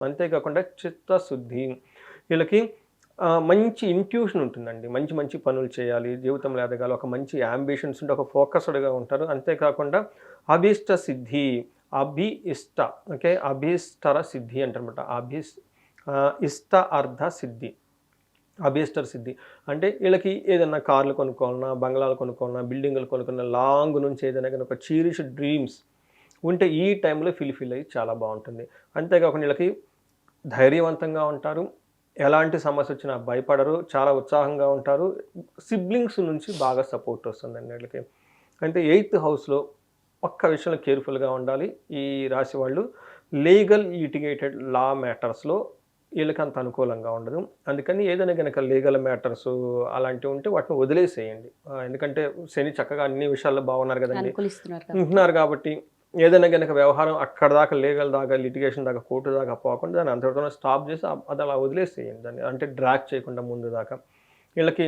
అంతేకాకుండా చిత్తశుద్ధి. వీళ్ళకి మంచి ఇంట్యూషన్ ఉంటుందండి. మంచి మంచి పనులు చేయాలి, జీవితంలో ఎదగాలి, ఒక మంచి యాంబిషన్స్ ఉంటే ఒక ఫోకస్డ్‌గా ఉంటారు. అంతేకాకుండా అభీష్ట సిద్ధి, ఇష్ట ఓకే. అభీష్టర సిద్ధి అంటారనమాట. ఇష్ట అర్థ సిద్ధి. అభీష్టర సిద్ధి. అంటే వీళ్ళకి ఏదన్నా కార్లు కొనుక్కోవాలన్నా, బంగ్లాలు కొనుక్కోవాలన్నా, బిల్డింగులు కొనుక్కున్న లాంగ్ నుంచి ఏదైనా గాని ఒక చీరిష్ డ్రీమ్స్ ఉంటే ఈ టైంలో ఫుల్‌ఫిల్ అయ్యి చాలా బావుంటుంది. అంతేకాకుండా వీళ్ళకి ధైర్యవంతంగా ఉంటారు. ఎలాంటి సమస్యొచ్చినా భయపడరు. చాలా ఉత్సాహంగా ఉంటారు. సిబ్లింగ్స్ నుంచి బాగా సపోర్ట్ వస్తుందండి వీళ్ళకి. అంటే ఎయిత్ హౌస్‌లో ఒక్క విషయంలో కేర్‌ఫుల్‌గా ఉండాలి. ఈ రాశి వాళ్ళు లీగల్ లిటిగేటెడ్ లా మ్యాటర్స్‌లో ఈళ్ళకంత అనుకూలంగా ఉండదు. అందుకని ఏదైనా గనక లీగల్ మ్యాటర్సు అలాంటివి ఉంటే వాటిని వదిలేసేయండి. ఎందుకంటే శని చక్కగా అన్ని విషయాల్లో బాగున్నారు గదండీ! అనుకూలిస్తున్నారు కాబట్టి. ఉంటున్నారు కాబట్టి ఏదైనా గనక వ్యవహారం అక్కడి దాకా లీగల్ దాకా, లిటిగేషన్ దాకా, కోర్టు దాకా పోకుండా దాన్ని అంతటితోనే స్టాప్ చేసి అది అలా వదిలేసేయండి దాన్ని. అంటే డ్రాగ్ చేయకుండా ముందు దాకా. వీళ్ళకి